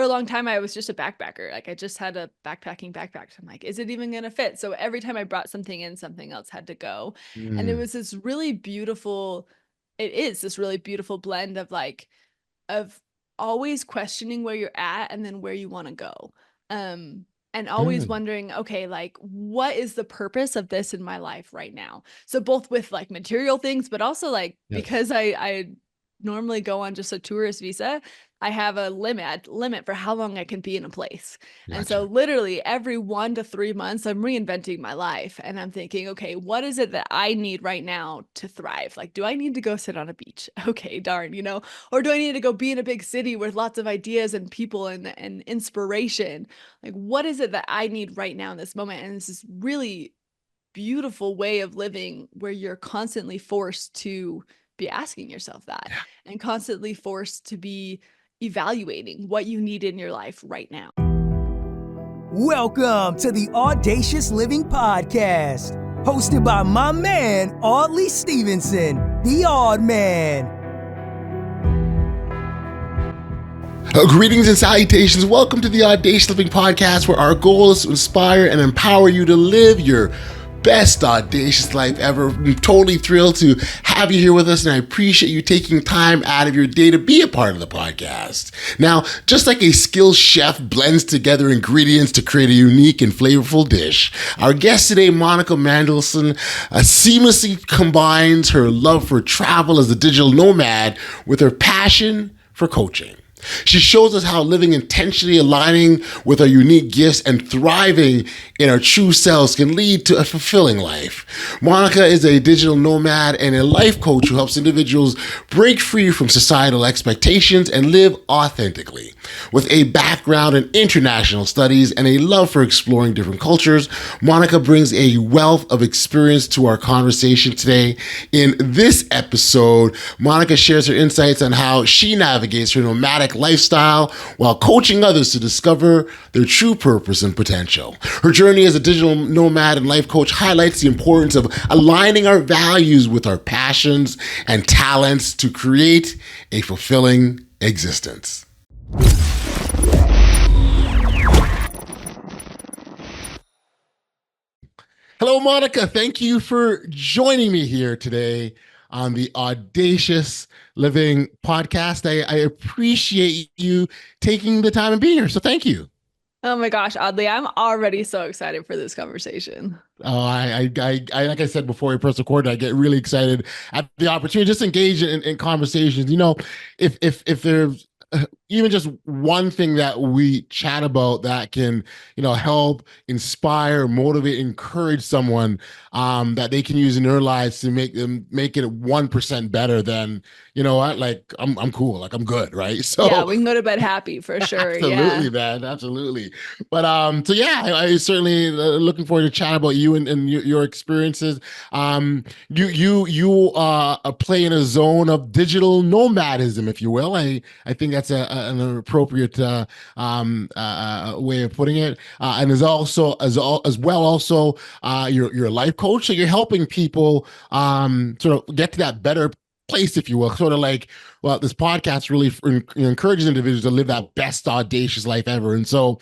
a long time, I was just a backpacker. Like I just had a backpacking backpack. So I'm like, is it even going to fit? So every time I brought something in, something else had to go. And it Mm, was this really beautiful, it is this really beautiful blend of like, of always questioning where you're at and then where you want to go. And always mm, wondering, okay, like what is the purpose of this in my life right now? So both with like material things, but also like yes. because I normally go on just a tourist visa, I have a limit for how long I can be in a place. And so Gotcha. literally every 1 to 3 months, I'm reinventing my life and I'm thinking, okay, what is it that I need right now to thrive? Like, do I need to go sit on a beach? Okay, darn, or do I need to go be in a big city with lots of ideas and people and inspiration? Like, what is it that I need right now in this moment? And it's this really beautiful way of living where you're constantly forced to be asking yourself that and constantly forced to be evaluating what you need in your life right now. Welcome to the Audacious Living Podcast, hosted by my man, Audley Stephenson, the Odd Man. Greetings and salutations. Welcome to the Audacious Living Podcast, where our goal is to inspire and empower you to live your best audacious life ever. I'm totally thrilled to have you here with us, and I appreciate you taking time out of your day to be a part of the podcast. Now, just like a skilled chef blends together ingredients to create a unique and flavorful dish, our guest today, Monica Mangelson, seamlessly combines her love for travel as a digital nomad with her passion for coaching. She shows us how living intentionally aligning with our unique gifts and thriving in our true selves can lead to a fulfilling life. Monica is a digital nomad and a life coach who helps individuals break free from societal expectations and live authentically. With a background in international studies and a love for exploring different cultures, Monica brings a wealth of experience to our conversation today. In this episode, Monica shares her insights on how she navigates her nomadic lifestyle while coaching others to discover their true purpose and potential. Her journey as a digital nomad and life coach highlights the importance of aligning our values with our passions and talents to create a fulfilling existence. Hello, Monica. Thank you for joining me here today on the Audacious Living podcast. I appreciate you taking the time and being here. So thank you. Oh my gosh, Oddly, I'm already so excited for this conversation. Oh, like I said before we press record, I get really excited at the opportunity to just engage in conversations. If there's even just one thing that we chat about that can, help inspire, motivate, encourage someone, that they can use in their lives to make it 1% better, then you know what, like I'm cool, like I'm good, right? Yeah, So we can go to bed happy for sure. absolutely, Yeah. man. Absolutely. But so yeah, I certainly looking forward to chat about you and your experiences. You play in a zone of digital nomadism, if you will. I think that's an appropriate way of putting it. And as also as well also you're a life coach, so you're helping people sort of get to that better place, if you will, sort of like, well, this podcast really encourages individuals to live that best audacious life ever. And so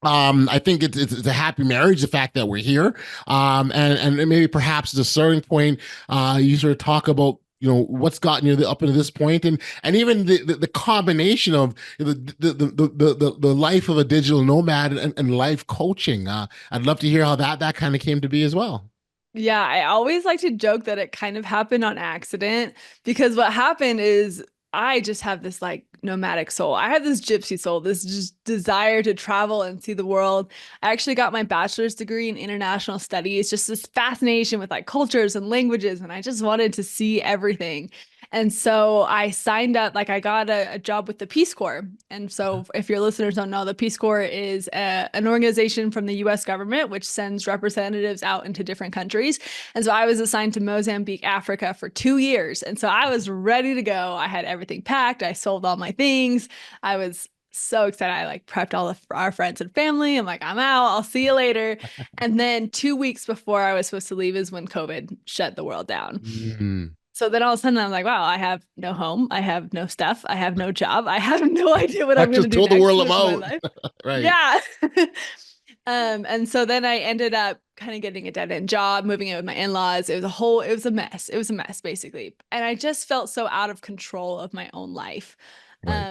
I think it's a happy marriage, the fact that we're here. And maybe perhaps the starting point, you sort of talk about, what's gotten you up into this point, and even the combination of the life of a digital nomad and life coaching. I'd love to hear how that kind of came to be as well. Yeah, I always like to joke that it kind of happened on accident because what happened is I just have this like nomadic soul. I have this gypsy soul, this just desire to travel and see the world. I actually got my bachelor's degree in international studies, just this fascination with like cultures and languages, and I just wanted to see everything. And so I signed up, like I got a job with the Peace Corps. And so if your listeners don't know, the Peace Corps is an organization from the US government, which sends representatives out into different countries. And so I was assigned to Mozambique, Africa for 2 years. And so I was ready to go. I had everything packed. I sold all my things. I was so excited. I like prepped all of our friends and family. I'm like, I'm out. I'll see you later. And then 2 weeks before I was supposed to leave is when COVID shut the world down. Mm, So then all of a sudden I'm like, wow, I have no home, I have no stuff, I have no job, I have no idea what I I'm going to just do told the next world I'm with my out. life. Right. Yeah. And so then I ended up kind of getting a dead end job, moving in with my in-laws. It was a mess. It was a mess basically. And I just felt so out of control of my own life. Right.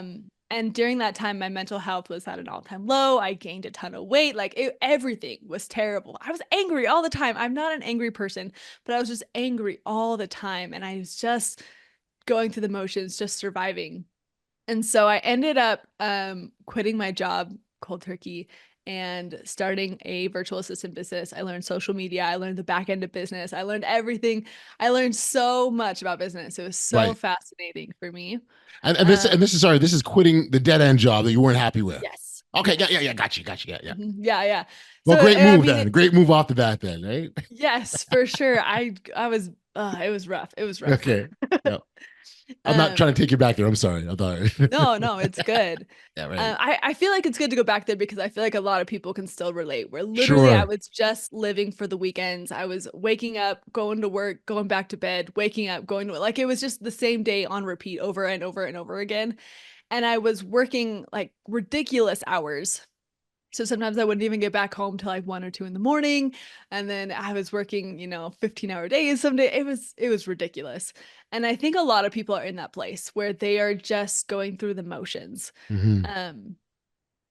And during that time, my mental health was at an all-time low. I gained a ton of weight. Everything was terrible. I was angry all the time. I'm not an angry person, but I was just angry all the time. And I was just going through the motions, just surviving. And so I ended up quitting my job cold turkey and starting a virtual assistant business. I learned social media. I learned the back end of business. I learned everything. I learned so much about business. It was so Right. fascinating for me. And this is sorry, this is quitting the dead end job that you weren't happy with. Yes. Okay, yeah, yeah, Yes. yeah, got you, yeah. Yeah, yeah. Well, So great I move mean, then. Great move off the bat then, right? yes, for sure. I was it was rough. It was rough. Okay. Yeah. I'm not trying Um, to take you back there. I'm sorry. I'm sorry. no, it's good. Yeah, right. I feel like it's good to go back there because I feel like a lot of people can still relate. Where literally I Sure. was just living for the weekends. I was waking up, going to work, going back to bed, waking up, going to like it was just the same day on repeat over and over and over again. And I was working like ridiculous hours. So sometimes I wouldn't even get back home till like 1 or 2 in the morning. And then I was working, 15-hour days someday. It was ridiculous. And I think a lot of people are in that place where they are just going through the motions. Hmm. Um,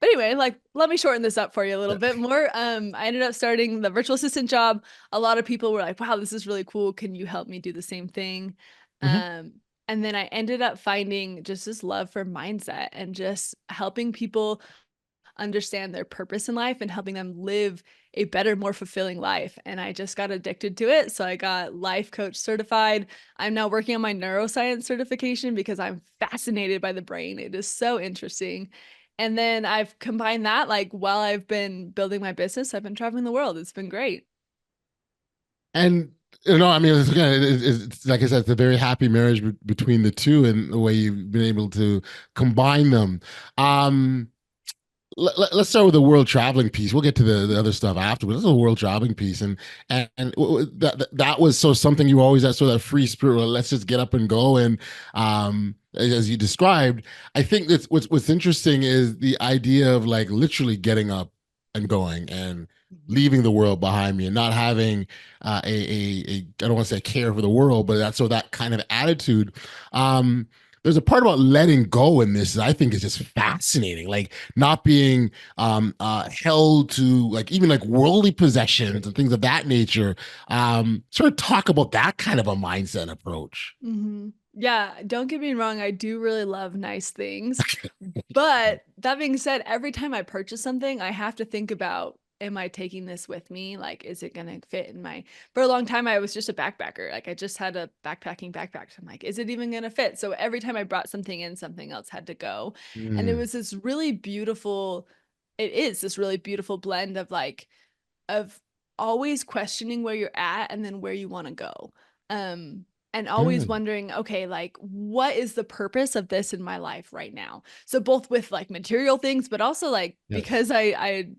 but anyway, like let me shorten this up for you a little bit more. I ended up starting the virtual assistant job. A lot of people were like, wow, this is really cool. Can you help me do the same thing? Hmm. Um, and then I ended up finding just this love for mindset and just helping people understand their purpose in life and helping them live a better, more fulfilling life. And I just got addicted to it. So I got life coach certified. I'm now working on my neuroscience certification because I'm fascinated by the brain. It is so interesting. And then I've combined that, like while I've been building my business, I've been traveling the world. It's been great. And I mean, again, it's like I said, it's a very happy marriage between the two, and the way you've been able to combine them. Um, let's start with the world traveling piece. We'll get to the other stuff afterwards. This is a world traveling piece, and that was so something you always had, sort of that free spirit. Well, let's just get up and go. And as you described, I think that's what's interesting is the idea of like literally getting up and going and leaving the world behind me and not having I don't want to say care for the world, but that's so that kind of attitude. Um, there's a part about letting go in this that I think is just fascinating, like not being held to like even like worldly possessions and things of that nature. Sort of talk about that kind of a mindset approach. Yeah, don't get me wrong. I do really love nice things. But that being said, every time I purchase something, I have to think about, am I taking this with me? Like, is it going to fit in my, for a long time, I was just a backpacker. Like I just had a backpacking backpack. So I'm like, is it even going to fit? So every time I brought something in, something else had to go. And it Mm, was this really beautiful, it is this really beautiful blend of like, of always questioning where you're at and then where you want to go. Um, and always good. wondering, okay, like what is the purpose of this in my life right now? So both with like material things, but also like Yes. because I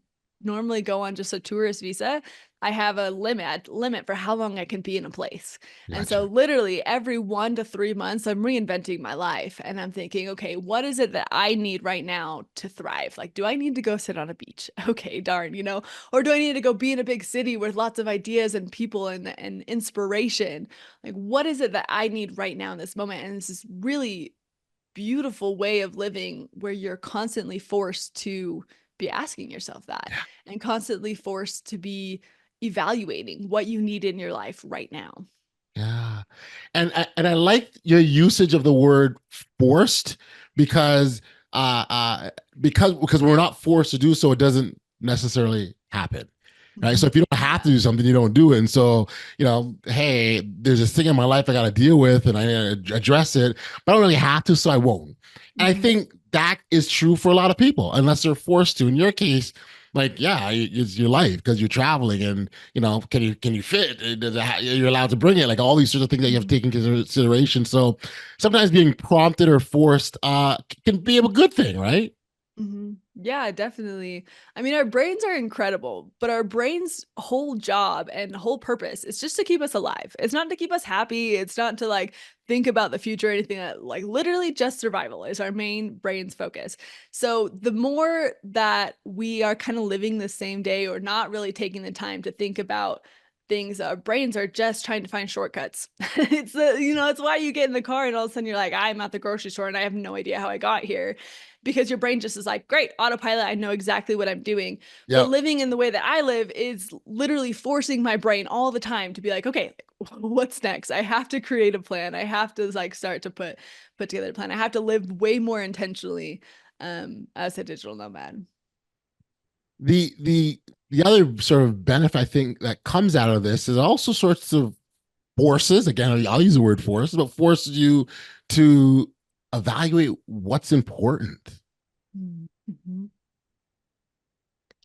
normally go on just a tourist visa, I have a limit for how long I can be in a place. And so Gotcha. literally every 1 to 3 months, I'm reinventing my life and I'm thinking, okay, what is it that I need right now to thrive? Like, do I need to go sit on a beach? Okay, darn, or do I need to go be in a big city with lots of ideas and people and inspiration? Like, what is it that I need right now in this moment? And this is really beautiful way of living where you're constantly forced to be asking yourself that and constantly forced to be evaluating what you need in your life right now. Yeah. And I like your usage of the word forced because uh uh because we're not forced to do so, it doesn't necessarily happen. Right. So if you don't have Yeah. to do something, you don't do it. And so, hey, there's this thing in my life I got to deal with and I address it, but I don't really have to, so I won't. And I Mhm. think that is true for a lot of people, unless they're forced to. In your case, like, yeah, it's your life because you're traveling and can you fit? You're allowed to bring it, like all these sorts of things that you have to Mhm. take into consideration. So sometimes being prompted or forced can be a good thing, right? Mhm. Yeah, definitely. I mean, our brains are incredible, but our brain's whole job and whole purpose is just to keep us alive. It's not to keep us happy. It's not to like think about the future or anything like literally just survival is our main brain's focus. So the more that we are kind of living the same day or not really taking the time to think about things, our brains are just trying to find shortcuts. It's it's why you get in the car and all of a sudden you're like, I'm at the grocery store and I have no idea how I got here because your brain just is like, great, autopilot, I know exactly what I'm doing. But Yep. living in the way that I live is literally forcing my brain all the time to be like, okay, what's next? I have to create a plan. I have to like start to put together a plan. I have to live way more intentionally as a digital nomad. The other sort of benefit I think that comes out of this is also sorts of forces. Again, I'll use the word forces, but forces you to evaluate what's important. Mm-hmm.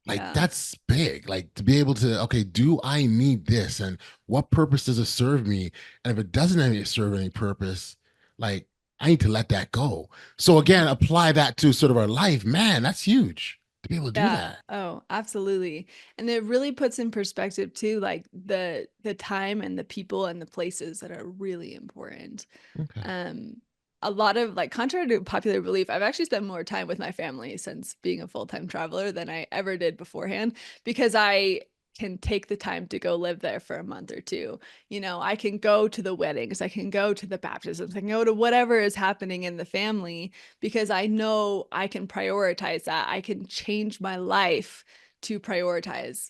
Like Yeah. that's big. Like to be able to, okay, do I need this? And what purpose does it serve me? And if it doesn't serve any purpose, like I need to let that go. So again, Mhm. apply that to sort of our life. Man, that's huge to be able to do Yeah. that. Oh, absolutely. And it really puts in perspective too, like the time and the people and the places that are really important. Okay. Um, a lot of like contrary to popular belief, I've actually spent more time with my family since being a full-time traveler than I ever did beforehand because I can take the time to go live there for a month or two. I can go to the weddings, I can go to the baptisms, I can go to whatever is happening in the family because I know I can prioritize that. I can change my life to prioritize,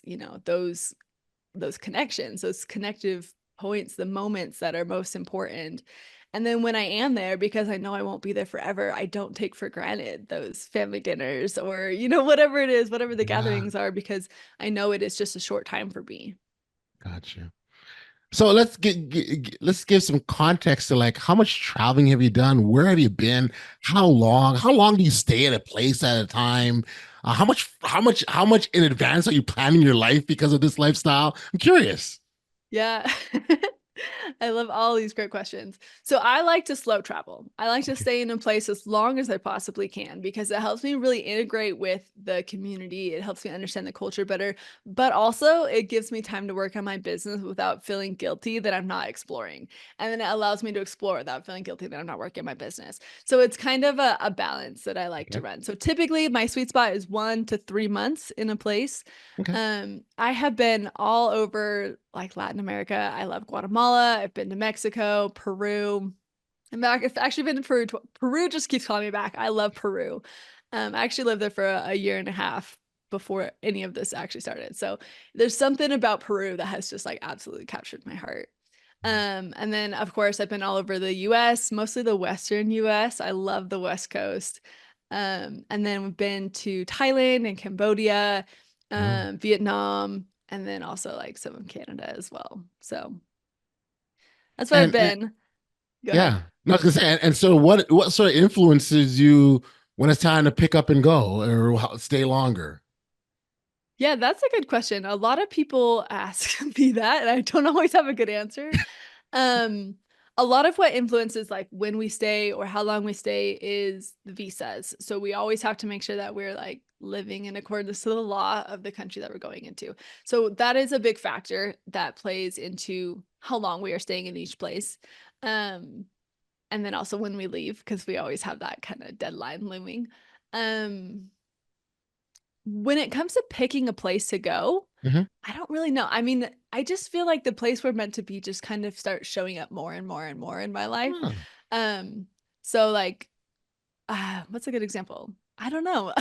those connections, those connective points, the moments that are most important. And then when I am there, because I know I won't be there forever, I don't take for granted those family dinners or, whatever it is, whatever the Yeah. gatherings are, because I know it is just a short time for me. Gotcha. So let's give some context to like how much traveling have you done? Where have you been? How long? How long do you stay at a place at a time? How much in advance are you planning your life because of this lifestyle? I'm curious. Yeah. I love all these great questions. So I like to slow travel. I like to Okay. stay in a place as long as I possibly can because it helps me really integrate with the community. It helps me understand the culture better, but also it gives me time to work on my business without feeling guilty that I'm not exploring. And then it allows me to explore without feeling guilty that I'm not working on my business. So it's kind of a balance that I like to Okay. run. So typically my sweet spot is 1 to 3 months in a place. Okay. I have been all over like Latin America. I love Guatemala. I've been to Mexico, Peru. I'm back. I've actually been to Peru. Peru just keeps calling me back. I love Peru. I actually lived there for a year and a half before any of this actually started. So there's something about Peru that has just like absolutely captured my heart. And then of course I've been all over the US, mostly the Western US. I love the West Coast. And then we've been to Thailand and Cambodia, Oh. Vietnam, and then also like some of Canada as well. So that's where I've And been. Go ahead. yeah, no, because and so what sort of influences you when it's time to pick up and go or stay longer? Yeah, that's a good question. A lot of people ask me that, and I don't always have a good answer. Um, a lot of what influences like when we stay or how long we stay is the visas. So we always have to make sure that we're like living in accordance to the law of the country that we're going into. So that is a big factor that plays into how long we are staying in each place. Um, and then also when we leave, because we always have that kind of deadline looming. Um, when it comes to picking a place to go, Hmm. I don't really know. I mean, I just feel like the place we're meant to be just kind of starts showing up more and more and more in my life. Um, so like, what's a good example? I don't know.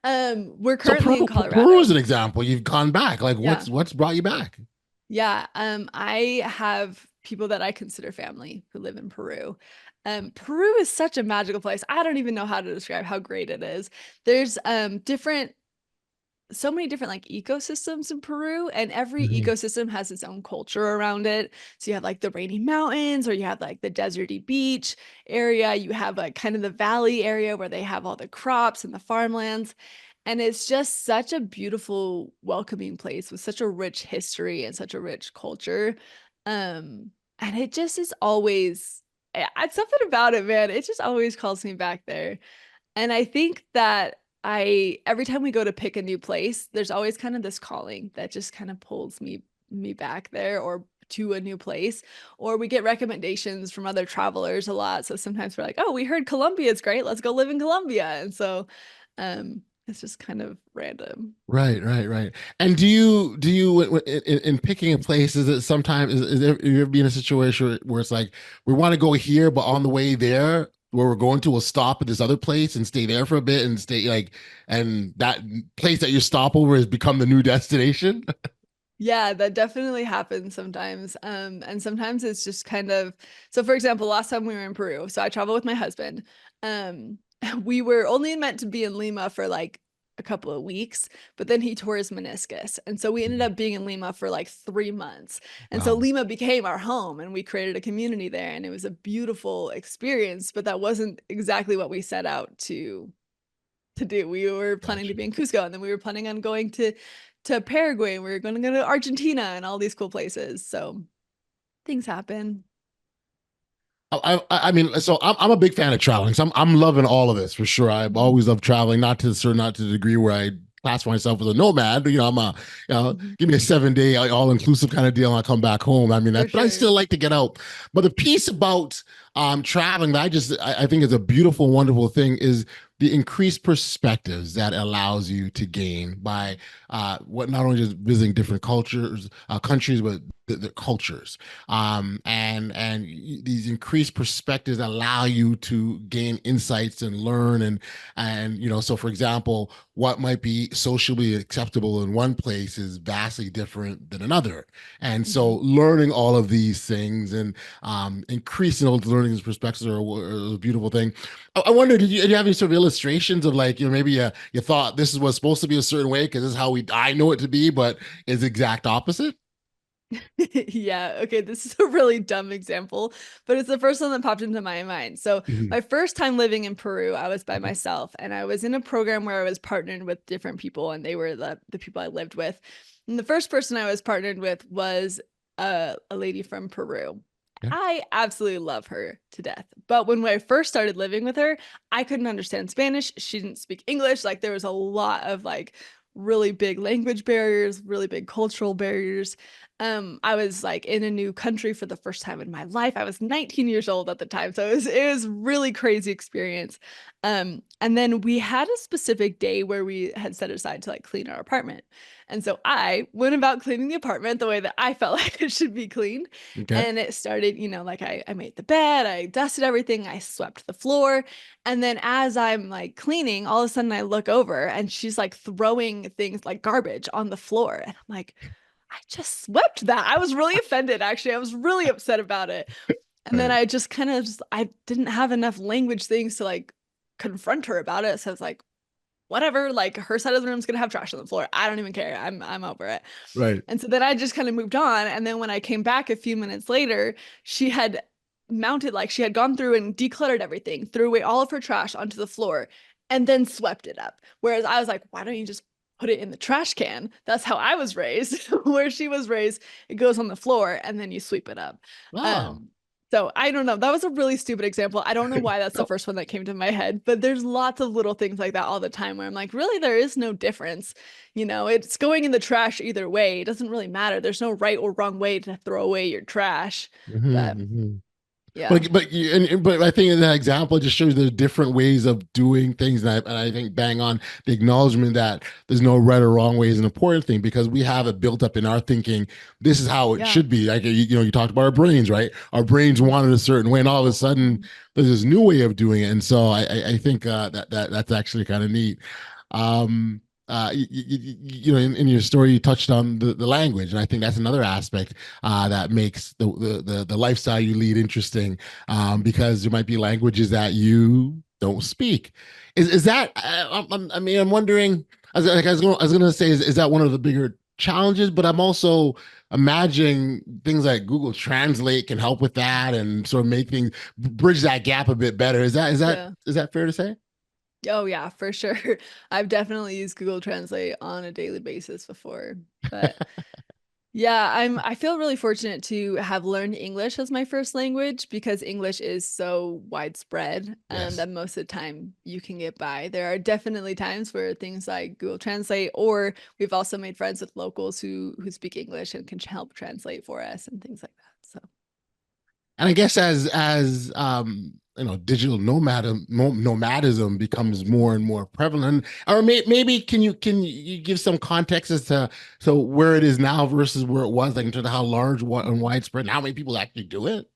We're So currently in Peru is Colorado. an example. You've gone back. Like Yeah. what's brought you back? Yeah. I have people that I consider family who live in Peru. Peru is such a magical place. I don't even know how to describe how great it is. There's different so many different like ecosystems in Peru, and every Mhm. ecosystem has its own culture around it. So you have like the rainy mountains, or you have like the deserty beach area. You have like kind of the valley area where they have all the crops and the farmlands. And it's just such a beautiful, welcoming place with such a rich history and such a rich culture. Um, and it just is always, it's something about it, man. It just always calls me back there. And I think that I every time we go to pick a new place, there's always kind of this calling that just kind of pulls me back there or to a new place. Or we get recommendations from other travelers a lot. So sometimes we're like, oh, we heard Colombia is great. Let's go live in Colombia. And so it's just kind of random. Right, right, right. And in picking a place, is it sometimes is there you ever be in a situation where it's like we want to go here, but on the way there, where we're going to, we'll stop at this other place and stay there for a bit and stay like, and that place that you stop over has become the new destination? Yeah, that definitely happens sometimes. And sometimes it's just kind of so for example, last time we were in Peru, so I traveled with my husband. Um, we were only meant to be in Lima for like a couple of weeks, but then he tore his meniscus. And so we ended up being in Lima for like 3 months. And so Wow. Lima became our home and we created a community there and it was a beautiful experience, but that wasn't exactly what we set out to do. We were planning to Gotcha. be in Cusco, and then we were planning on going to Paraguay. We were going to go to Argentina and all these cool places. So things happen. I mean, so I'm a big fan of traveling. So I'm loving all of this for sure. I've Mhm. always loved traveling, not to the degree where I class myself as a nomad. I'm a, Mhm. give me a 7 day all inclusive kind of deal and I come back home. I mean, For but I sure. still like to get out. But the piece about traveling that I think is a beautiful, wonderful thing is the increased perspectives that allows you to gain by what not only just visiting different cultures, countries, but the cultures and these increased perspectives allow you to gain insights and learn and so for example what might be socially acceptable in one place is vastly different than another, and so Mhm. learning all of these things and increasing those learning perspectives are a beautiful thing. I wonder, did you have any sort of illustrations of like maybe you thought this is what's supposed to be a certain way because this is how I know it to be, but is exact opposite? Yeah, okay, this is a really dumb example, but it's the first one that popped into my mind. So, Mhm. my first time living in Peru, I was by myself and I was in a program where I was partnered with different people and they were the people I lived with. And the first person I was partnered with was a lady from Peru. Yeah. I absolutely love her to death. But when I first started living with her, I couldn't understand Spanish. She didn't speak English. Like there was a lot of like really big language barriers, really big cultural barriers. I was like in a new country for the first time in my life. I was 19 years old at the time, so it was really crazy experience. And then we had a specific day where we had set aside to like clean our apartment. And so I went about cleaning the apartment the way that I felt like it should be cleaned. Okay. And it started, like I made the bed, I dusted everything, I swept the floor. And then as I'm like cleaning, all of a sudden I look over and she's like throwing things like garbage on the floor. And I'm like, I just swept that. I was really offended, actually. I was really upset about it. And then Right. I just kind of just, I didn't have enough language things to like confront her about it. So I was like, whatever, like her side of the room's gonna have trash on the floor. I don't even care. I'm over it. Right. And so then I just kind of moved on. And then when I came back a few minutes later, she had mounted, like she had gone through and decluttered everything, threw away all of her trash onto the floor, and then swept it up. Whereas I was like, why don't you just put it in the trash can? That's how I was raised. Where she was raised, it goes on the floor and then you sweep it up. Wow. Um, so I don't know. That was a really stupid example. I don't know why that's the first one that came to my head, but there's lots of little things like that all the time where I'm like, really, there is no difference. It's going in the trash either way. It doesn't really matter. There's no right or wrong way to throw away your trash. But Hmm. yeah. But I think in that example, it just shows there's different ways of doing things, and I think bang on the acknowledgement that there's no right or wrong way is an important thing because we have it built up in our thinking. This is how it Yeah. should be. Like you talked about our brains, right? Our brains want it a certain way, and all of a sudden Mhm. there's this new way of doing it. And so I think that's actually kind of neat. Um, in your story, you touched on the language, and I think that's another aspect that makes the lifestyle you lead interesting, because there might be languages that you don't speak. Is that? I mean, I'm wondering. I was going to say, is that one of the bigger challenges? But I'm also imagining things like Google Translate can help with that and sort of make things bridge that gap a bit better. Yeah. Is that fair to say? Oh yeah, for sure. I've definitely used Google Translate on a daily basis before. But Yeah, I feel really fortunate to have learned English as my first language because English is so widespread Yes. that most of the time you can get by. There are definitely times where things like Google Translate, or we've also made friends with locals who speak English and can help translate for us and things like that. So And I guess digital nomadism becomes more and more prevalent, or maybe can you give some context as to so where it is now versus where it was, like in terms of how large and widespread, and how many people actually do it?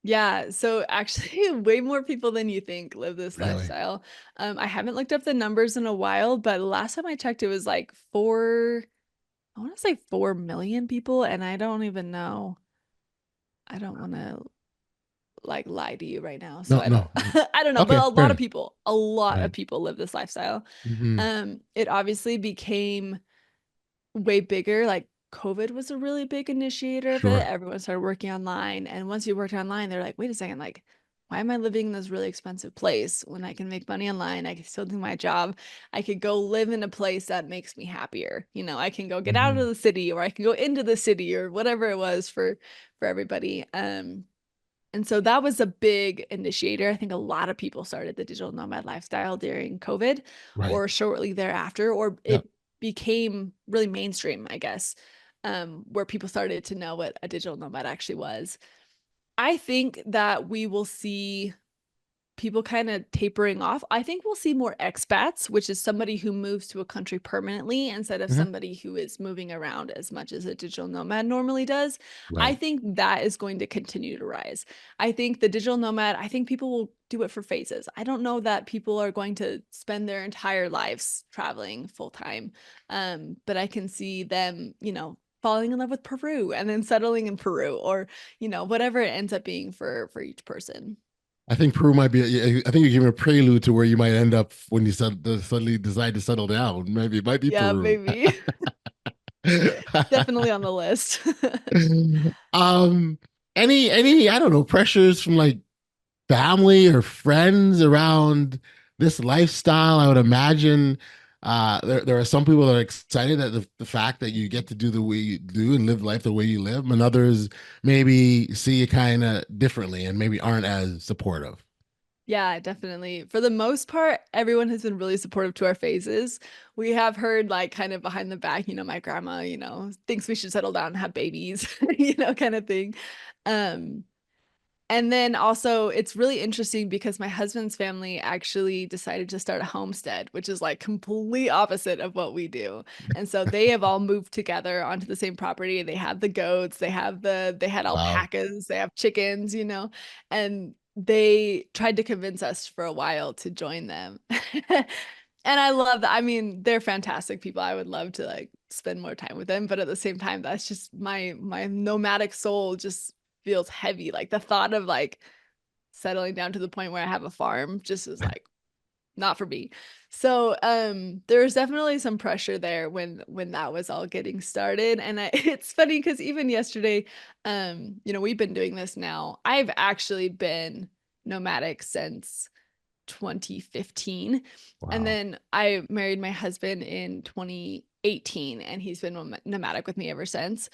yeah, so actually way more people than you think live this Really? lifestyle. I haven't looked up the numbers in a while, but last time I checked, it was like I want to say 4 million people, and I don't even know. I don't want to like lie to you right now. So No, I don't no. I don't know, but Okay, fair enough. a lot of Right. people live this lifestyle. Hmm. It obviously became way bigger. Like COVID was a really big initiator of it. Sure. Everyone started working online. And once you worked online, they're like, wait a second, like, why am I living in this really expensive place when I can make money online? I can still do my job. I could go live in a place that makes me happier. I can go get out of Hmm. the city or I can go into the city or whatever it was for everybody. And so that was a big initiator. I think a lot of people started the digital nomad lifestyle during COVID Right. or shortly thereafter, or Yep. it became really mainstream, I guess, where people started to know what a digital nomad actually was. I think that we will see people kind of tapering off. I think we'll see more expats, which is somebody who moves to a country permanently instead of Hmm. somebody who is moving around as much as a digital nomad normally does. I Right. think that is going to continue to rise. I think the digital nomad, I think people will do it for phases. I don't know that people are going to spend their entire lives traveling full time. But I can see them, falling in love with Peru and then settling in Peru or, whatever it ends up being for each person. I think Peru might be. I think you're giving a prelude to where you might end up when you suddenly decide to settle down. Maybe it might be Yeah, Peru. maybe. Definitely on the list. um, any I don't know, pressures from like family or friends around this lifestyle? I would imagine there are some people that are excited at the fact that you get to do the way you do and live life the way you live, and others maybe see it kind of differently and maybe aren't as supportive. Yeah, definitely. For the most part, everyone has been really supportive to our phases. We have heard like kind of behind the back, my grandma, thinks we should settle down and have babies, kind of thing. Um, And then also, it's really interesting because my husband's family actually decided to start a homestead, which is like complete opposite of what we do. And so they have all moved together onto the same property. They have the goats, they had Wow. alpacas, they have chickens, and they tried to convince us for a while to join them. And I love that. I mean, they're fantastic people. I would love to like spend more time with them, but at the same time, that's just my nomadic soul just feels heavy. Like the thought of like settling down to the point where I have a farm just is like not for me. So there's definitely some pressure there when that was all getting started. And it's funny because even yesterday, we've been doing this now. I've actually been nomadic since 2015. And Wow. then I married my husband in 2018 and he's been nomadic with me ever since.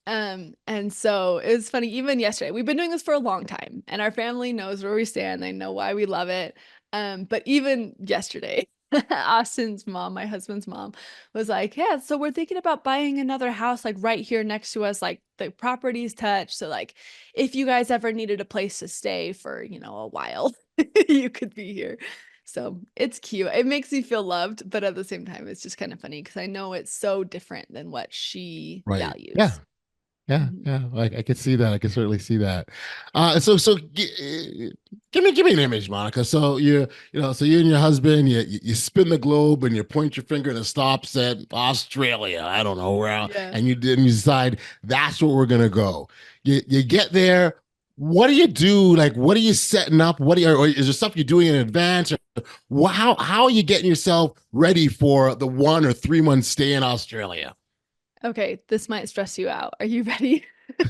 And so it was funny, even yesterday, we've been doing this for a long time and our family knows where we stand. They know why we love it. But even yesterday, Austin's mom, my husband's mom, was like, yeah, so we're thinking about buying another house like right here next to us, like the properties touch. So like if you guys ever needed a place to stay for, a while, you could be here. So it's cute. It makes me feel loved, but at the same time, it's just kind of funny because I know it's so different than what she Right. Yeah. values. Yeah, Mhm. yeah, like I could see that. I could certainly see that. Give me an image, Monica. So so you and your husband, you spin the globe and you point your finger and it stops at Australia. I don't know where, Yeah. and you decide that's where we're gonna go. You get there. What do you do? Like, what are you setting up? Or is there stuff you're doing in advance? Or how are you getting yourself ready for the 1 or 3 month stay in Australia? Okay, this might stress you out. Are you ready?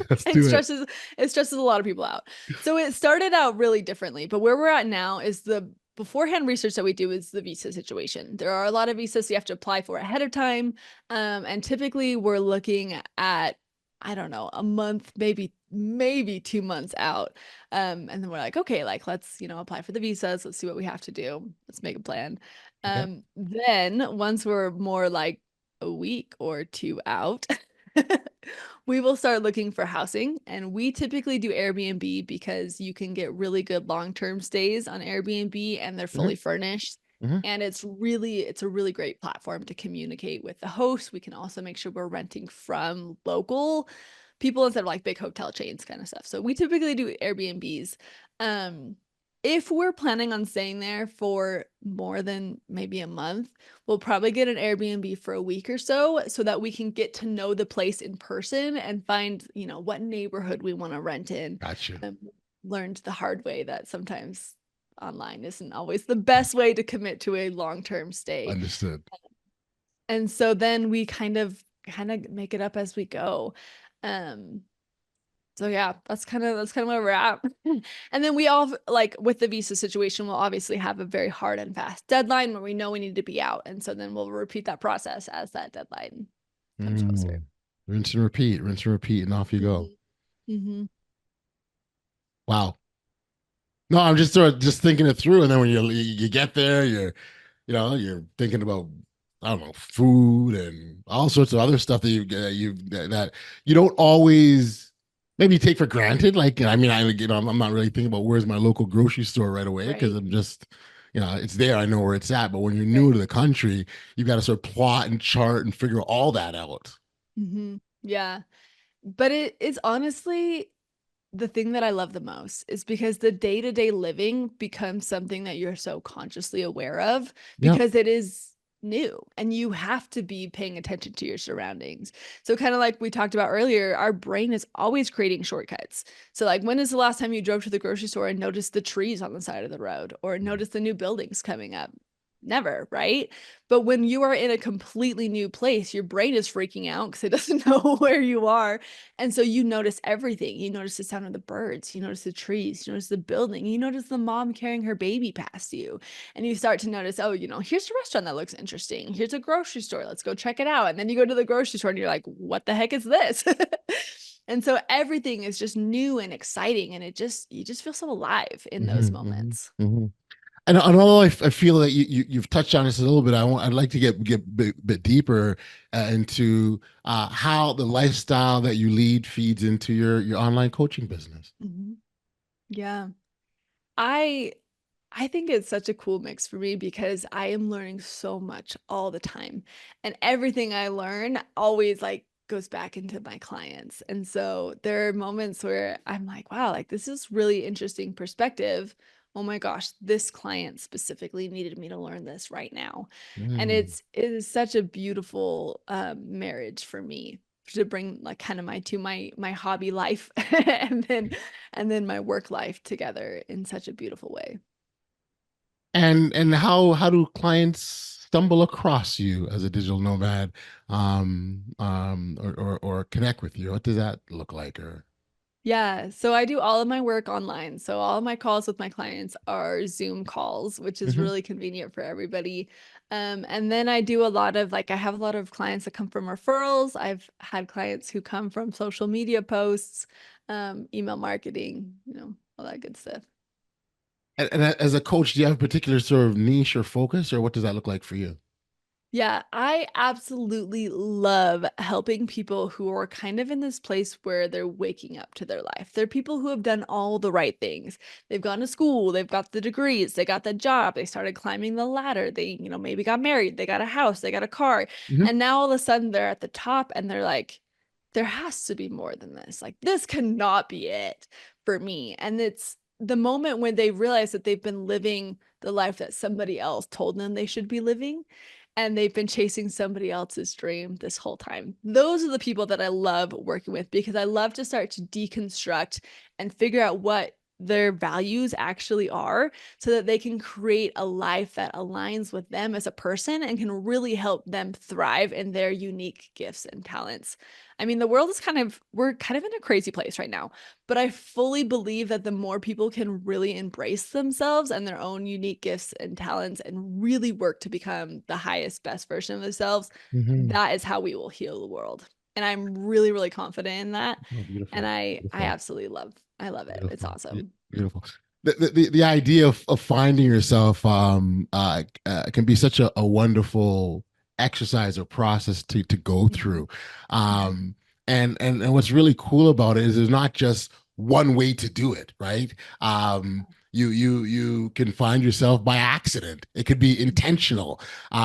Let's It do it. stresses it stresses a lot of people out. So it started out really differently, but where we're at now is the beforehand research that we do is the visa situation. There are a lot of visas you have to apply for ahead of time, and typically we're looking at I don't know, a month, maybe 2 months out. And then we're like, okay, like let's, apply for the visas. Let's see what we have to do. Let's make a plan. Okay. Then once we're more like a week or two out, we will start looking for housing. And we typically do Airbnb because you can get really good long-term stays on Airbnb and they're Hmm. fully furnished. Hmm. And it's a really great platform to communicate with the host. We can also make sure we're renting from local people instead of like big hotel chains kind of stuff. So we typically do Airbnbs. Um, if we're planning on staying there for more than maybe a month, we'll probably get an Airbnb for a week or so that we can get to know the place in person and find, what neighborhood we want to rent in. Gotcha. Learned the hard way that sometimes online isn't always the best way to commit to a long-term stay. Understood. And so then we kind of make it up as we go. Um, so yeah, that's kind of where we're at. And then we all like with the visa situation, we'll obviously have a very hard and fast deadline where we know we need to be out. And so then we'll repeat that process as that deadline comes closer. Mm. Rinse and repeat, and off you go. Mhm. Mhm. Wow. No, I'm just sort of just thinking it through, and then when you get there, you're thinking about, I don't know, food and all sorts of other stuff that that you don't always maybe take for granted. Like, I mean, I'm not really thinking about where's my local grocery store right away because Right. I'm just, it's there. I know where it's at. But when you're new Right. to the country, you've got to sort of plot and chart and figure all that out. Yeah. But it is honestly the thing that I love the most is because the day-to-day living becomes something that you're so consciously aware of Yep. because it is new and you have to be paying attention to your surroundings. So kind of like we talked about earlier, our brain is always creating shortcuts. So like when is the last time you drove to the grocery store and noticed the trees on the side of the road or noticed the new buildings coming up? Never, right? But when you are in a completely new place, your brain is freaking out because it doesn't know where you are. And so you notice everything. You notice the sound of the birds, you notice the trees, you notice the building, you notice the mom carrying her baby past you. And you start to notice, oh, here's a restaurant that looks interesting. Here's a grocery store. Let's go check it out. And then you go to the grocery store and you're like, what the heck is this? And so everything is just new and exciting. And you just feel so alive in those Hmm. moments. Hmm. And although I feel that you've touched on this a little bit, I'd like to get bit deeper into how the lifestyle that you lead feeds into your online coaching business. Mhm. Yeah. I I think it's such a cool mix for me because I am learning so much all the time. And everything I learn always like goes back into my clients. And so there are moments where I'm like, wow, like this is really interesting perspective. Oh my gosh, this client specifically needed me to learn this right now. And Mm. it is such a beautiful marriage for me to bring like kind of my hobby life and then my work life together in such a beautiful way. And how do clients stumble across you as a digital nomad, or connect with you? What does that look like? Or Yeah, so I do all of my work online. So all of my calls with my clients are Zoom calls, which is Mhm. really convenient for everybody. And then I do a lot of like I have a lot of clients that come from referrals. I've had clients who come from social media posts, email marketing, all that good stuff. And as a coach, do you have a particular sort of niche or focus, or what does that look like for you? Yeah, I absolutely love helping people who are kind of in this place where they're waking up to their life. They're people who have done all the right things. They've gone to school, they've got the degrees, they got the job, they started climbing the ladder, they, maybe got married, they got a house, they got a car. Mhm. And now all of a sudden they're at the top and they're like, there has to be more than this. Like, this cannot be it for me. And it's the moment when they realize that they've been living the life that somebody else told them they should be living and they've been chasing somebody else's dream this whole time. Those are the people that I love working with because I love to start to deconstruct and figure out what their values actually are so that they can create a life that aligns with them as a person and can really help them thrive in their unique gifts and talents. I mean, the world is we're kind of in a crazy place right now, but I fully believe that the more people can really embrace themselves and their own unique gifts and talents and really work to become the highest, best version of themselves, Mhm. that is how we will heal the world. And I'm really, really confident in that. Oh, And beautiful, I beautiful, absolutely I love it. It's beautiful, awesome. beautiful. The idea of finding yourself can be such a wonderful exercise or process to go Mhm. through. Um, and what's really cool about it is there's not just one way to do it, right? You can find yourself by accident. It could be Mhm. intentional.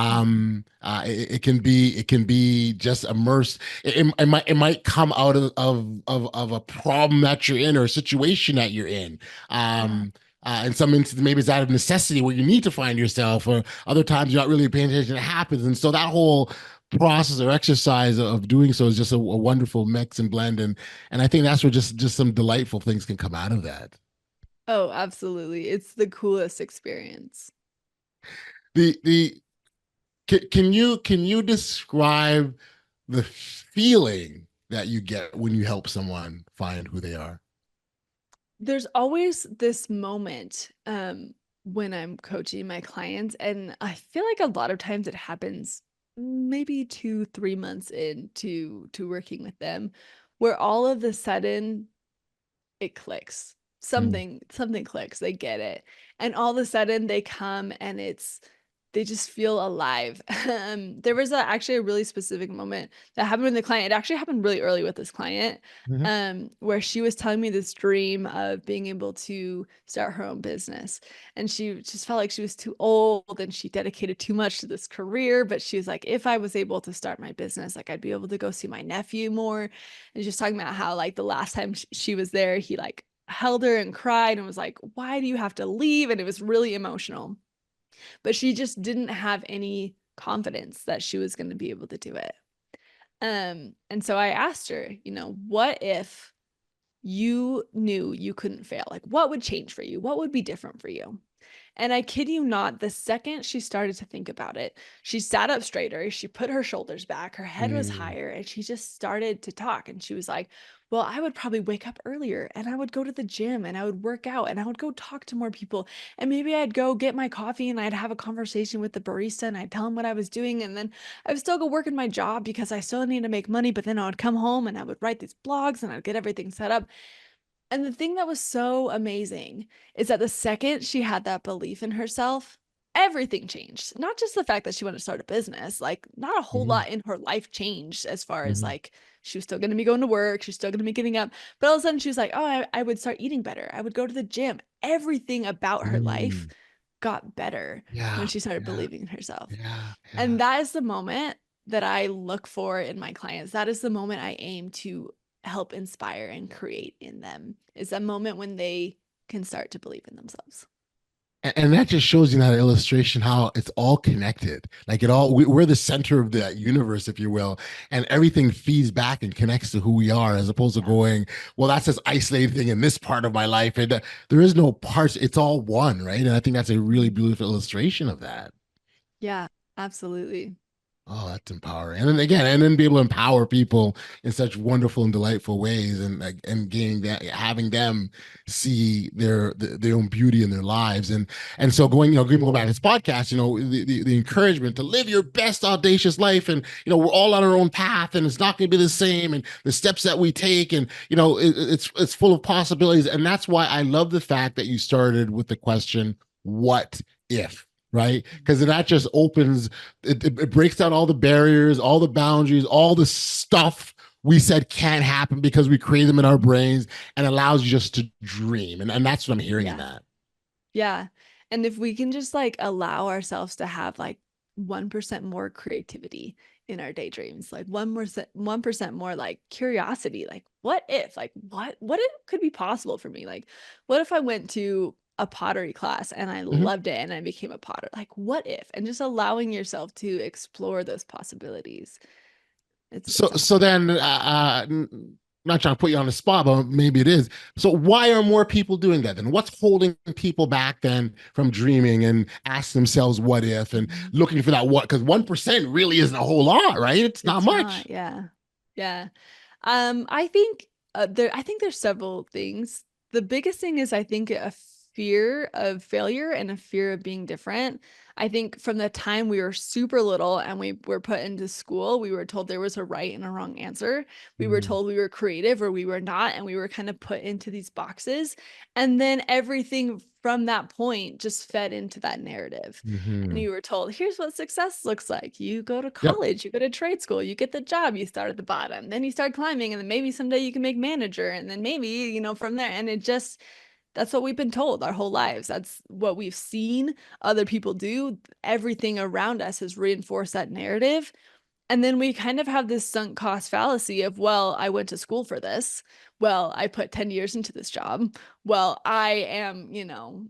Mhm. It can be just immersed. It might come out of a problem that you're in or a situation that you're in. Yeah. In some instances, maybe it's out of necessity where you need to find yourself, or other times you're not really paying attention. It happens, and so that whole process or exercise of doing so is just a wonderful mix and blend, and I think that's where just some delightful things can come out of that. Oh, absolutely. It's the coolest experience. The can you describe the feeling that you get when you help someone find who they are? There's always this moment when I'm coaching my clients, and I feel like a lot of times it happens maybe 2, 3 months into to working with them, where all of a sudden it clicks. Mm, Something clicks. They get it. And all of a sudden they come and they just feel alive. There was actually a really specific moment that happened with the client. It actually happened really early with this client, mhm, where she was telling me this dream of being able to start her own business. And she just felt like she was too old and she dedicated too much to this career. But she was like, if I was able to start my business, like I'd be able to go see my nephew more. And just talking about how like the last time she was there, he like held her and cried and was like, why do you have to leave? And it was really emotional, but she just didn't have any confidence that she was going to be able to do it. And so I asked her, what if you knew you couldn't fail? Like, what would change for you? What would be different for you? And I kid you not, the second she started to think about it, she sat up straighter, she put her shoulders back, her head was mm, higher, and she just started to talk. And she was like, well, I would probably wake up earlier and I would go to the gym and I would work out and I would go talk to more people. And maybe I'd go get my coffee and I'd have a conversation with the barista and I'd tell him what I was doing. And then I would still go work in my job because I still need to make money. But then I would come home and I would write these blogs and I'd get everything set up. And the thing that was so amazing is that the second she had that belief in herself, everything changed. Not just the fact that she wanted to start a business, like not a whole mhm, lot in her life changed as far as mhm, like she was still going to be going to work, she's still going to be getting up. But all of a sudden she was like, oh, I would start eating better. I would go to the gym. Everything about her life mm. got better when Yeah, she started yeah, believing in herself. yeah, yeah. And that is the moment that I look for in my clients. That is the moment I aim to help inspire and create in them. Is that moment when they can start to believe in themselves. And that just shows you in that illustration how it's all connected. Like we're the center of the universe, if you will, and everything feeds back and connects to who we are, as opposed to Yeah. going, well, that's this isolated thing in this part of my life, and there is no parts. It's all one, right? And I think that's a really Mhm. beautiful illustration of that. Yeah, absolutely. Oh, that's empowering. And then again, and then be able to empower people in such wonderful and delightful ways, and like and gaining that, having them see their own beauty in their lives. And so going, going back to this podcast, the encouragement to live your best audacious life, and we're all on our own path, and it's not going to be the same, and the steps that we take, and it's full of possibilities. And that's why I love the fact that you started with the question, what if? Right? Because that just opens it breaks down all the barriers, all the boundaries, all the stuff we said can't happen because we create them in our brains, and allows you just to dream. And that's what I'm hearing in Yeah. that. Yeah. And if we can just like allow ourselves to have like 1% more creativity in our daydreams, like 1% more like curiosity, like what if, like what if could be possible for me? Like, what if I went to a pottery class and I Mhm. loved it and I became a potter? Like, what if? And just allowing yourself to explore those possibilities. So It's so awesome. then, not trying to put you on the spot, but maybe it is. So why are more people doing that? Then what's holding people back then from dreaming and ask themselves what if, and Mhm. looking for that what? Because 1% really isn't a whole lot, right? It's not It's not, much. yeah. Yeah. I think there's several things. The biggest thing is I think a fear of failure and a fear of being different. I think from the time we were super little and we were put into school, we were told there was a right and a wrong answer. We were Mm-hmm. told we were creative or we were not, and we were kind of put into these boxes. And then everything from that point just fed into that narrative. And Mm-hmm. you were told, here's what success looks like. You go to Yep. college, you go to trade school, you get the job, you start at the bottom, then you start climbing, and then maybe someday you can make manager, and then maybe, from there. And it just, that's what we've been told our whole lives. That's what we've seen other people do. Everything around us has reinforced that narrative. And then we kind of have this sunk cost fallacy of, well, I went to school for this. Well, I put 10 years into this job. Well, I am,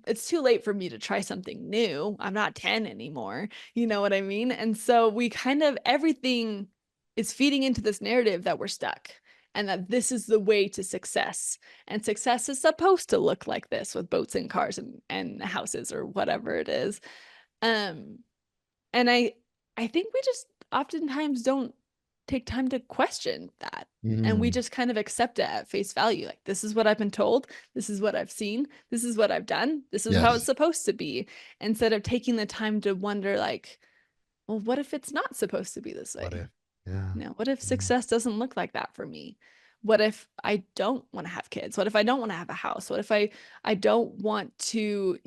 it's too late for me to try something new. I'm not 10 anymore. You know what I mean? And so we kind of, everything is feeding into this narrative that we're stuck and that this is the way to success. And success is supposed to look like this with boats and cars and houses or whatever it is. Um, and I think we just oftentimes don't take time to question that. And we Mm-hmm. just kind of accept it at face value. Like, this is what I've been told. This is what I've seen. This is what I've done. This is how it's Yes. supposed to be. Instead of taking the time to wonder, like, well, what if it's not supposed to be this What way? if? Yeah. What if Yeah. success doesn't look like that for me? What if I don't want to have kids? What if I don't want to have a house? What if I don't want to,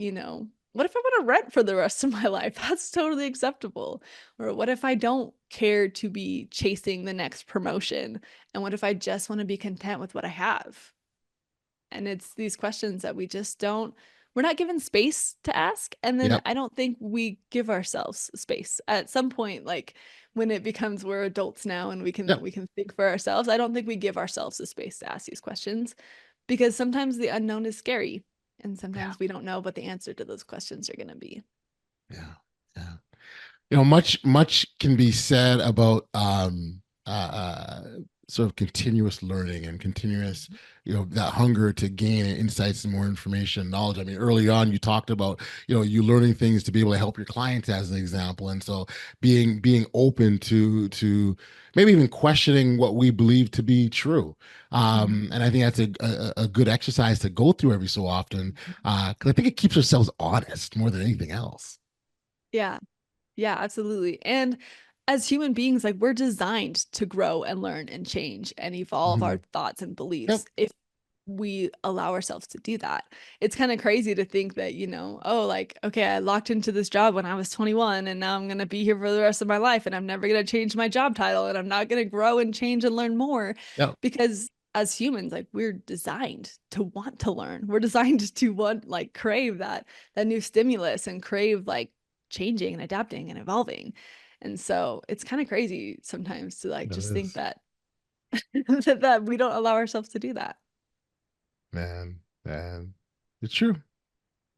what if I want to rent for the rest of my life? That's totally acceptable. Or what if I don't care to be chasing the next promotion? And what if I just want to be content with what I have? And it's these questions that we're not given space to ask. And then Yep. I don't think we give ourselves space at some point, like when it becomes we're adults now and we can Yep. we can think for ourselves. I don't think we give ourselves the space to ask these questions because sometimes the unknown is scary. And Yeah. sometimes we don't know what the answer to those questions are going to be. Yeah. Yeah. Much can be said about sort of continuous learning and continuous, that hunger to gain insights and more information and knowledge. I mean, early on you talked about, you learning things to be able to help your clients as an example. And so being open to maybe even questioning what we believe to be true. And I think that's a good exercise to go through every so often. 'Cause I think it keeps ourselves honest more than anything else. Yeah. Yeah, absolutely. And as human beings, like we're designed to grow and learn and change and evolve our Mhm. thoughts and Yep. beliefs if we allow ourselves to do that. It's kind of crazy to think that, oh, like, okay, I locked into this job when I was 21 and now I'm going to be here for the rest of my life and I'm never going to change my job title and I'm not going to grow and change and learn more Yep. because as humans, like we're designed to want to learn. We're designed to want, like, crave that new stimulus and crave like changing and adapting and evolving. And so it's kind of crazy sometimes to like It just think is. that that we don't allow ourselves to do that. Man, it's true.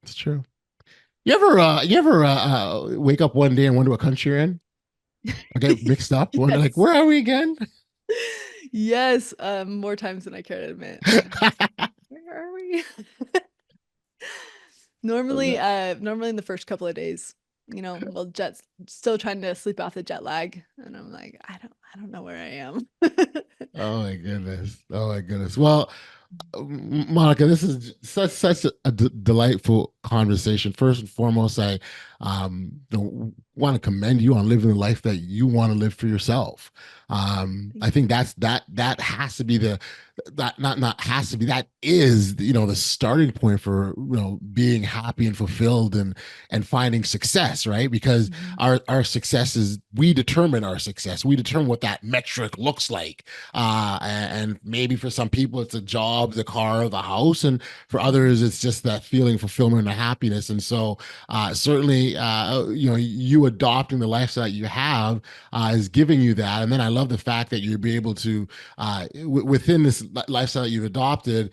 It's true. You ever wake up one day and wonder what country you're in? I get mixed up. Wonder like, Yes. where are we again? Yes, more times than I care to admit. Where are we? Normally in the first couple of days, well, jet's still trying to sleep off the jet lag, and I'm like, I don't know where I am. Oh my goodness. Oh my goodness. Well, Monica, this is such a delightful conversation. First and foremost, I want to commend you on living the life that you want to live for yourself. I think that has to be that not has to be that is the starting point for being happy and fulfilled and finding success, right? Because Mhm. our success is we determine our success. We determine what that metric looks like. And maybe for some people it's a job, the car, the house, and for others it's just that feeling fulfillment and happiness. And so certainly you adopting the lifestyle that you have is giving you that. And then I love the fact that you'll be able to within this lifestyle that you've adopted,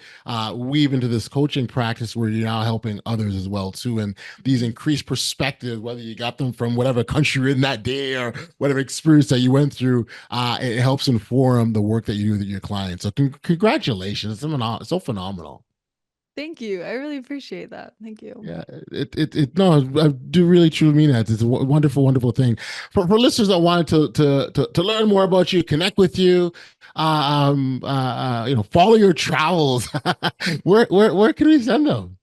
weave into this coaching practice where you're now helping others as well too. And these increased perspectives, whether you got them from whatever country you're in that day or whatever experience that you went through, it helps inform the work that you do with your clients. So congratulations, it's so phenomenal. Thank you. I really appreciate that. Thank you. Yeah, no, I do really truly mean that. It's a wonderful, wonderful thing for listeners that wanted to learn more about you, connect with you, follow your travels. Where can we send them?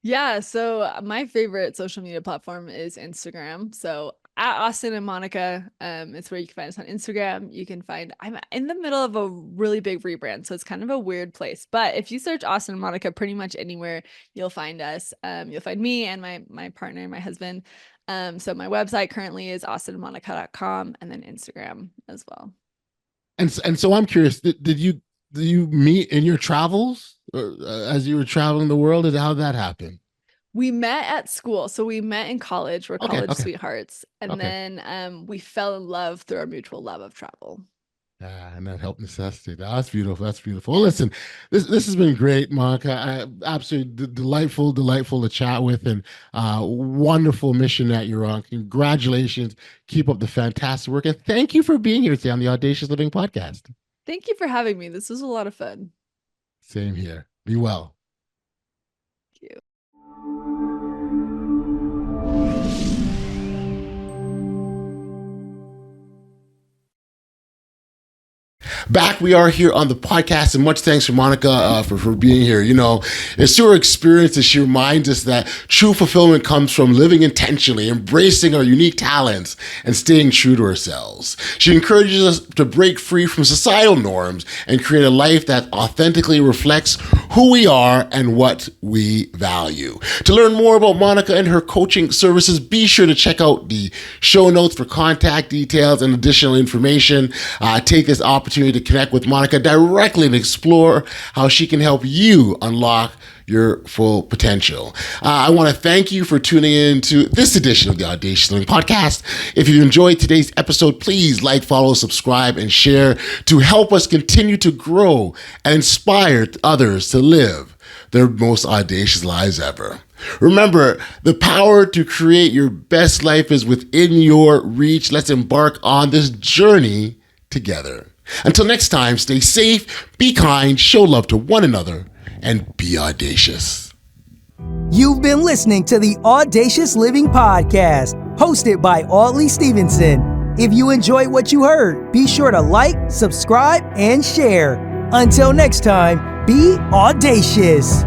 Yeah, so my favorite social media platform is Instagram. So at Austin and Monica, it's where you can find us on Instagram. You can find I'm in the middle of a really big rebrand, so it's kind of a weird place. But if you search Austin and Monica pretty much anywhere, you'll find us. You'll find me and my partner, my husband. So my website currently is austinandmonica.com and then Instagram as well. And so I'm curious, did you meet in your travels as you were traveling the world? How did that happen? We met at school. So we met in college. We're Okay, college okay, sweethearts. And okay. then we fell in love through our mutual love of travel. And that helped necessitate. That's beautiful. That's beautiful. Well, Yeah. listen, this has been great, Monica. Absolutely delightful, delightful to chat with, and wonderful mission that you're on. Congratulations. Keep up the fantastic work, and thank you for being here today on the Audacious Living Podcast. Thank you for having me. This was a lot of fun. Same here. Be well. Thank you. Back we are here on the podcast, and much thanks for Monica for being here. It's through her experience that she reminds us that true fulfillment comes from living intentionally, embracing our unique talents, and staying true to ourselves. She encourages us to break free from societal norms and create a life that authentically reflects who we are and what we value. To learn more about Monica and her coaching services, be sure to check out the show notes for contact details and additional information. Take this opportunity to connect with Monica directly and explore how she can help you unlock your full potential. I want to thank you for tuning in to this edition of the Audacious Living Podcast. If you enjoyed today's episode, please like, follow, subscribe, and share to help us continue to grow and inspire others to live their most audacious lives ever. Remember, the power to create your best life is within your reach. Let's embark on this journey together. Until next time, stay safe, be kind, show love to one another, and be audacious. You've been listening to the Audacious Living Podcast, hosted by Audley Stephenson. If you enjoyed what you heard, be sure to like, subscribe, and share. Until next time, be audacious.